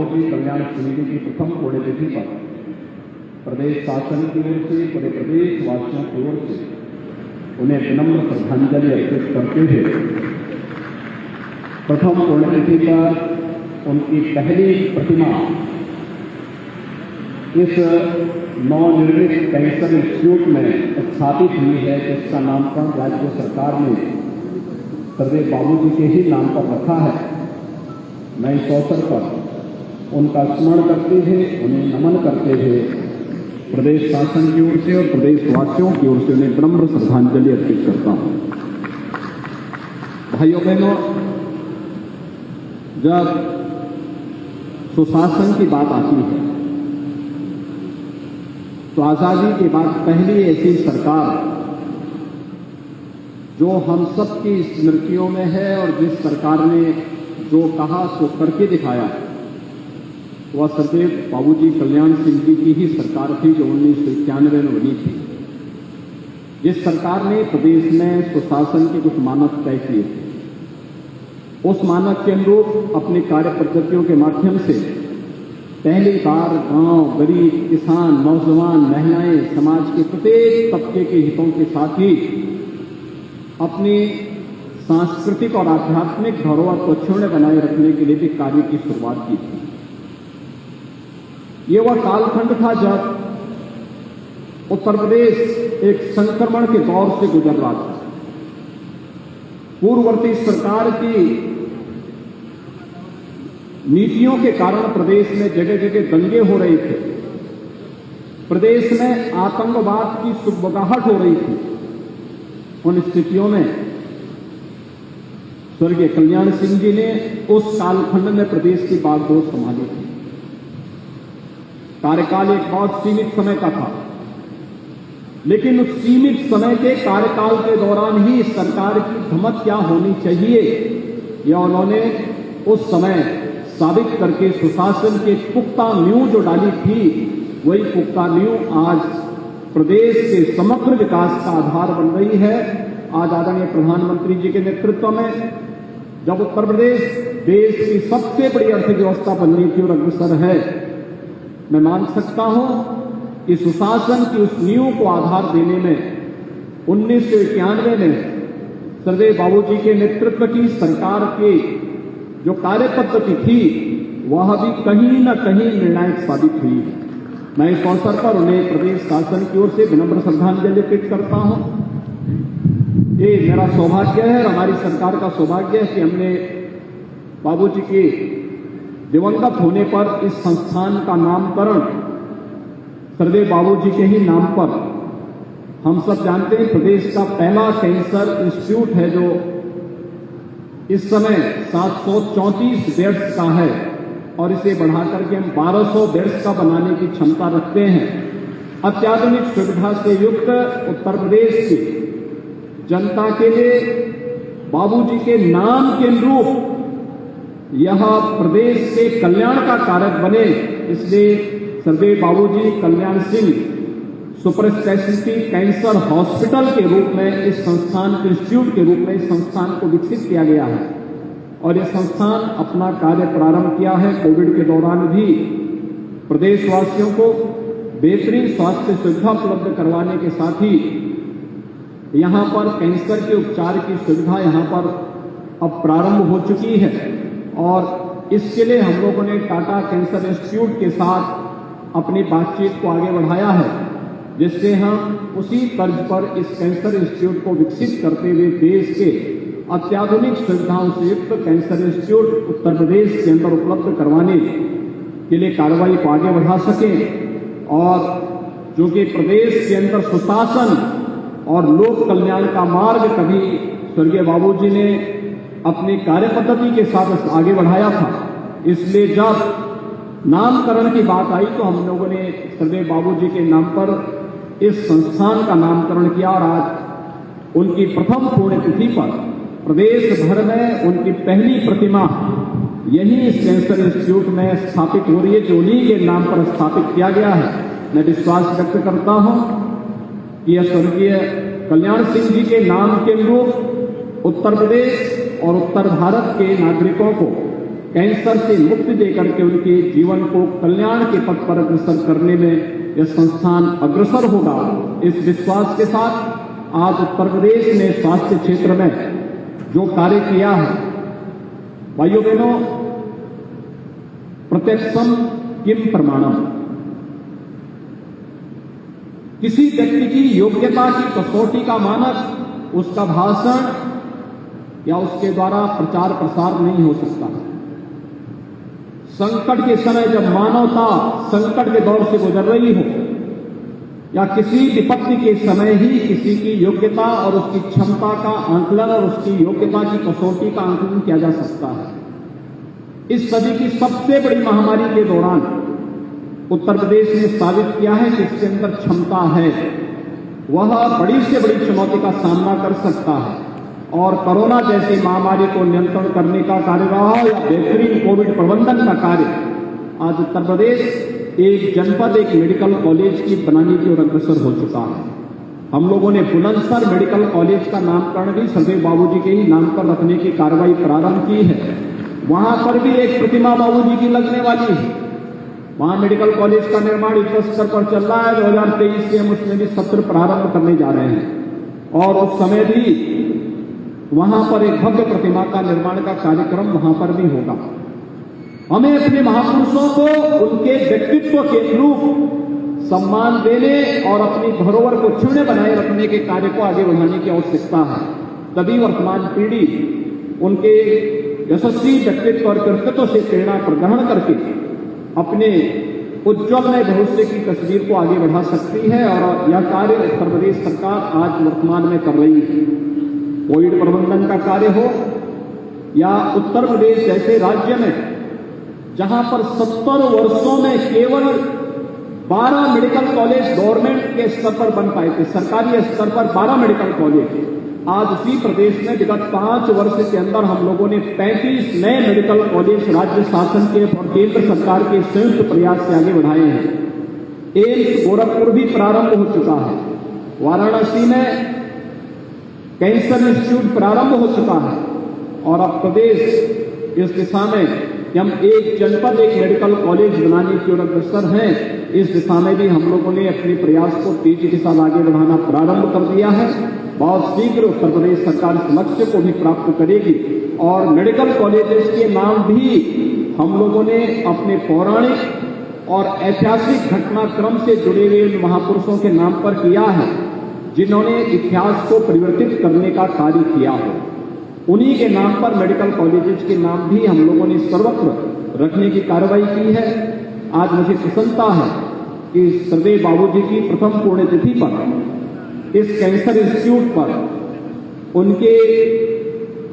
बाबूजी कल्याण सिंह जी की प्रथम पुण्यतिथि पर प्रदेश शासन की ओर से पूरे प्रदेश वासियों की ओर से उन्हें विनम्र श्रद्धांजलि अर्पित करते हुए प्रथम पुण्यतिथि पर उनकी पहली प्रतिमा इस नवनिर्मित कैंसर इंस्टीट्यूट में स्थापित हुई है, जिसका नामकरण राज्य सरकार ने सरदेव बाबूजी के ही नाम पर रखा है। मैं इस अवसर पर उनका स्मरण करते हुए, उन्हें नमन करते हुए प्रदेश शासन की ओर से और प्रदेशवासियों की ओर से उन्हें विनम्र श्रद्धांजलि अर्पित करता हूं। भाइयों बहनों, जब सुशासन की बात आती है तो आजादी के बाद पहली ऐसी सरकार जो हम सब की स्मृतियों में है और जिस सरकार ने जो कहा सो करके दिखाया, वह सरदेव बाबूजी कल्याण सिंह जी की ही सरकार थी जो 1991 में बनी थी। जिस सरकार ने प्रदेश में सुशासन के कुछ मानक तय किए थे, उस मानक के अनुरूप अपनी कार्य पद्धतियों के माध्यम से पहली बार गांव, गरीब, किसान, नौजवान, महिलाएं, समाज के प्रत्येक तबके के हितों के साथ ही अपनी सांस्कृतिक और आध्यात्मिक धरोहर को अक्षुण्ण बनाए रखने के लिए भी कार्य की शुरुआत की थी। ये वह कालखंड था जब उत्तर प्रदेश एक संक्रमण के दौर से गुजर रहा था। पूर्ववर्ती सरकार की नीतियों के कारण प्रदेश में जगह जगह दंगे हो रहे थे, प्रदेश में आतंकवाद की सुगबुगाहट हो रही थी। उन स्थितियों में स्वर्गीय कल्याण सिंह जी ने उस कालखंड में प्रदेश की बागडोर संभाली थी। कार्यकाल एक बहुत सीमित समय का था, लेकिन उस सीमित समय के कार्यकाल के दौरान ही सरकार की धमक क्या होनी चाहिए, यह उन्होंने उस समय साबित करके सुशासन के पुख्ता नींव जो डाली थी, वही पुख्ता नींव आज प्रदेश के समग्र विकास का आधार बन रही है। आज आदरणीय प्रधानमंत्री जी के नेतृत्व में जब उत्तर प्रदेश देश की सबसे बड़ी अर्थव्यवस्था बनने की ओर अग्रसर है, मैं मान सकता हूं कि सुशासन की उस नींव को आधार देने में 1991 में सरदेव बाबूजी के नेतृत्व की सरकार की जो कार्य पद्धति थी, वह भी कहीं न कहीं निर्णायक साबित हुई है। मैं इस अवसर पर उन्हें प्रदेश शासन की ओर से विनम्र श्रद्धांजलि अर्पित करता हूं। ये मेरा सौभाग्य है और हमारी सरकार का सौभाग्य है कि हमने बाबूजी के दिवंगत होने पर इस संस्थान का नामकरण सरदेव बाबूजी के ही नाम पर, हम सब जानते हैं प्रदेश का पहला कैंसर इंस्टीट्यूट है जो इस समय 734 बेड्स का है और इसे बढ़ाकर के हम 1200 बेड्स का बनाने की क्षमता रखते हैं। अत्याधुनिक सुविधा से युक्त उत्तर प्रदेश की जनता के लिए बाबूजी के नाम के अनुरूप यह प्रदेश के कल्याण का कारक बने, इसलिए सरदेव Babuji Kalyan Singh super speciality cancer hospital के रूप में इस संस्थान के इंस्टीट्यूट के रूप में इस संस्थान को विकसित किया गया है और यह संस्थान अपना कार्य प्रारंभ किया है। कोविड के दौरान भी प्रदेशवासियों को बेहतरीन स्वास्थ्य सुविधा उपलब्ध करवाने के साथ ही यहां पर कैंसर के उपचार की सुविधा यहां पर अब प्रारंभ हो चुकी है और इसके लिए हम लोगों ने टाटा कैंसर इंस्टीट्यूट के साथ अपनी बातचीत को आगे बढ़ाया है, जिससे हम उसी तर्ज पर इस कैंसर इंस्टीट्यूट को विकसित करते हुए देश के अत्याधुनिक सुविधाओं से युक्त कैंसर इंस्टीट्यूट उत्तर प्रदेश के अंदर उपलब्ध करवाने के लिए कार्रवाई को आगे बढ़ा सकें और जो कि प्रदेश के अंदर सुशासन और लोक कल्याण का मार्ग कभी स्वर्गीय बाबूजी ने अपनी कार्य पद्धति के साथ आगे बढ़ाया था। इसलिए जब नामकरण की बात आई तो हम लोगों ने सरदेव बाबूजी के नाम पर इस संस्थान का नामकरण किया और आज उनकी प्रथम पुण्यतिथि पर प्रदेश भर में उनकी पहली प्रतिमा यही इस कैंसर इंस्टीट्यूट में स्थापित हो रही है, जो उन्हीं के नाम पर स्थापित किया गया है। मैं विश्वास व्यक्त करता हूं कि यह स्वर्गीय कल्याण सिंह जी के नाम के अनुरूप उत्तर प्रदेश और उत्तर भारत के नागरिकों को कैंसर से मुक्ति देकर के उनके जीवन को कल्याण के पथ पर अग्रसर करने में यह संस्थान अग्रसर होगा। इस विश्वास के साथ आज उत्तर प्रदेश ने स्वास्थ्य क्षेत्र में जो कार्य किया है, भाइयों बहनों, प्रत्यक्षम किम प्रमाणम, किसी व्यक्ति की योग्यता की कसौटी का मानक उसका भाषण या उसके द्वारा प्रचार प्रसार नहीं हो सकता। संकट के समय जब मानवता संकट के दौर से गुजर रही हो या किसी विपत्ति के समय ही किसी की योग्यता और उसकी क्षमता का आंकलन और उसकी योग्यता की कसौटी का आंकलन किया जा सकता है। इस सदी की सबसे बड़ी महामारी के दौरान उत्तर प्रदेश ने साबित किया है कि इसके अंदर क्षमता है, वह बड़ी से बड़ी चुनौती का सामना कर सकता है और कोरोना जैसी महामारी को नियंत्रण करने का कार्य रहा या बेहतरीन कोविड प्रबंधन का कार्य, आज उत्तर प्रदेश एक जनपद एक मेडिकल कॉलेज की बनाने की ओर अग्रसर हो चुका है। हम लोगों ने बुलंदशहर मेडिकल कॉलेज का नामकरण भी सरदेव बाबूजी के ही नाम पर रखने की कार्रवाई प्रारंभ की है। वहां पर भी एक प्रतिमा बाबूजी की लगने वाली है। वहां मेडिकल कॉलेज का निर्माण युद्ध स्तर पर चल रहा है। 2023 से हम उसमें भी सत्र प्रारंभ करने जा रहे हैं और उस समय भी वहां पर एक भव्य प्रतिमा का निर्माण का कार्यक्रम वहां पर भी होगा। हमें अपने महापुरुषों को उनके व्यक्तित्व के अनुरूप सम्मान देने और अपनी धरोहर को क्षुण्ण बनाए रखने के कार्य को आगे बढ़ाने की आवश्यकता है। तभी वर्तमान पीढ़ी उनके यशस्वी व्यक्तित्व और कृतित्व से प्रेरणा ग्रहण करके अपने उज्ज्वल नए भविष्य की तस्वीर को आगे बढ़ा सकती है और यह कार्य उत्तर प्रदेश सरकार आज वर्तमान में कर रही है। कोविड प्रबंधन का कार्य हो या उत्तर प्रदेश जैसे राज्य में जहां पर 70 वर्षों में केवल 12 मेडिकल कॉलेज गवर्नमेंट के स्तर पर बन पाए थे, सरकारी स्तर पर 12 मेडिकल कॉलेज, आज उसी प्रदेश में विगत 5 वर्ष के अंदर हम लोगों ने 35 नए मेडिकल कॉलेज राज्य शासन के और केंद्र सरकार के संयुक्त प्रयास से आगे बढ़ाए हैं। एम्स गोरखपुर भी प्रारंभ हो चुका है। वाराणसी में कैंसर इंस्टीट्यूट प्रारंभ हो चुका है और अब प्रदेश इस दिशा में कि हम एक जनपद एक मेडिकल कॉलेज बनाने की ओर अग्रसर हैं। इस दिशा में भी हम लोगों ने अपने प्रयास को तेजी के साथ आगे बढ़ाना प्रारंभ कर दिया है। बहुत शीघ्र उत्तर प्रदेश सरकार इस लक्ष्य को भी प्राप्त करेगी और मेडिकल कॉलेजेस के नाम भी हम लोगों ने अपने पौराणिक और ऐतिहासिक घटनाक्रम से जुड़े हुए महापुरुषों के नाम पर किया है, जिन्होंने इतिहास को परिवर्तित करने का कार्य किया हो। उन्हीं के नाम पर मेडिकल कॉलेजेस के नाम भी हम लोगों ने सर्वत्र रखने की कार्रवाई की है। आज मुझे प्रसन्नता है कि सरदेव बाबूजी की प्रथम पुण्यतिथि पर इस कैंसर इंस्टीट्यूट पर उनके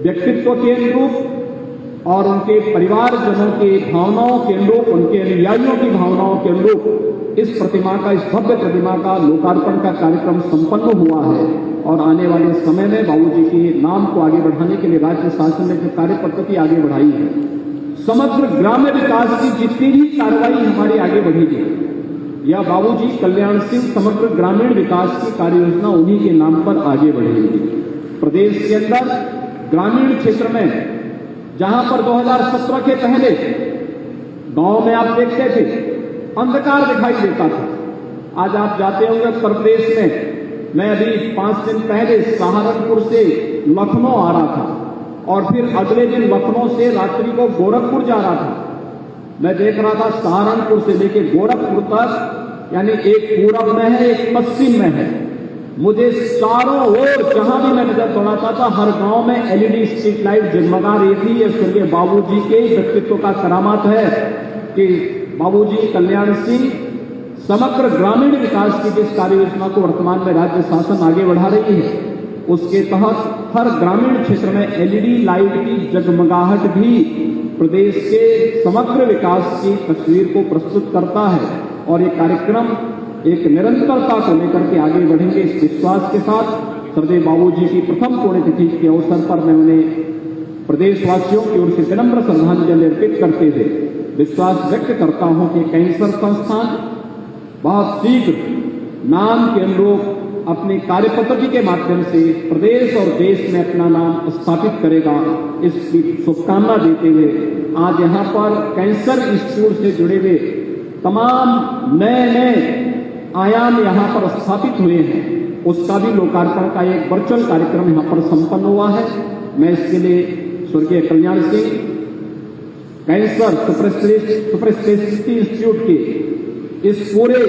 व्यक्तित्व के अनुरूप और उनके परिवारजनों के भावनाओं के अनुरूप, उनके अनुयायियों की भावनाओं के अनुरूप इस प्रतिमा का, इस भव्य प्रतिमा का लोकार्पण का कार्यक्रम संपन्न हुआ है और आने वाले समय में बाबूजी के नाम को आगे बढ़ाने के लिए राज्य शासन ने जो कार्य पद्धति आगे बढ़ाई है, समग्र ग्राम्य विकास की जितनी भी कार्रवाई हमारी आगे बढ़ेगी, यह बाबूजी कल्याण सिंह समग्र ग्रामीण विकास की कार्य योजना उन्हीं के नाम पर आगे बढ़ेगी। प्रदेश के अंदर ग्रामीण क्षेत्र में जहां पर 2017 के पहले गांव में आप देखते थे अंधकार दिखाई देता था, आज आप जाते होंगे उत्तर प्रदेश में। मैं अभी 5 दिन पहले सहारनपुर से लखनऊ आ रहा था और फिर अगले दिन लखनऊ से रात्रि को गोरखपुर जा रहा था। मैं देख रहा था सहारनपुर से लेकर गोरखपुर तक, यानी एक पूरब में है एक पश्चिम में है। मुझे चारों ओर जहां भी मैं नजर दौड़ाता था हर गांव में एलईडी स्ट्रीट लाइट जगमगा रही थी। ये स्वर्गीय बाबूजी के व्यक्तित्व का करामात है कि बाबूजी कल्याण सिंह समग्र ग्रामीण विकास की जिस कार्य योजना को वर्तमान में राज्य शासन आगे बढ़ा रही है, उसके तहत हर ग्रामीण क्षेत्र में एलईडी लाइट की जगमगाहट भी प्रदेश के समग्र विकास की तस्वीर को प्रस्तुत करता है और ये कार्यक्रम एक निरंतरता को लेकर के आगे बढ़ेंगे। इस विश्वास के साथ सरदेव बाबूजी की प्रथम पुण्यतिथि के अवसर पर मैं उन्हें प्रदेशवासियों की ओर से विनम्र श्रद्धांजलि अर्पित करते हुए विश्वास व्यक्त करता हूं कि कैंसर संस्थान बहुत शीघ्र नाम के अनुरूप अपनी कार्य पद्धति के माध्यम से प्रदेश और देश में अपना नाम स्थापित करेगा, इसकी शुभकामना देते हुए आज यहाँ पर कैंसर इंस्टीट्यूट से जुड़े हुए तमाम नए आयाम यहाँ पर स्थापित हुए हैं, उसका भी लोकार्पण का एक वर्चुअल कार्यक्रम यहाँ पर संपन्न हुआ है। मैं इसके लिए स्वर्गीय Kalyan Singh cancer super speciality institute के इस पूरे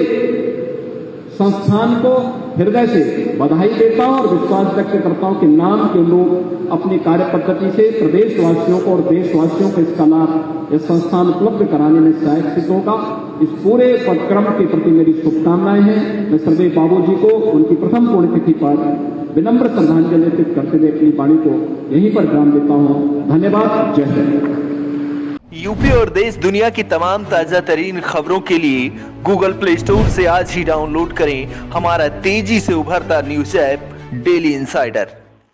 संस्थान को हृदय से बधाई देता हूं और विश्वास व्यक्त करता हूं कि नाम के लोग अपनी कार्य पद्धति से प्रदेशवासियों को और देशवासियों को इसका लाभ यह संस्थान उपलब्ध कराने में सहायक सिद्ध होगा। इस पूरे उपक्रम के प्रति मेरी शुभकामनाएं हैं। मैं सर्वे बाबूजी को उनकी प्रथम पुण्यतिथि पर विनम्र श्रद्धांजलि अर्पित करते हुए अपनी वाणी को यहीं पर विराम देता हूं। धन्यवाद। जय हिंद। यूपी और देश दुनिया की तमाम ताजा तरीन खबरों के लिए गूगल प्ले स्टोर से आज ही डाउनलोड करें हमारा तेजी से उभरता न्यूज ऐप डेली इंसाइडर।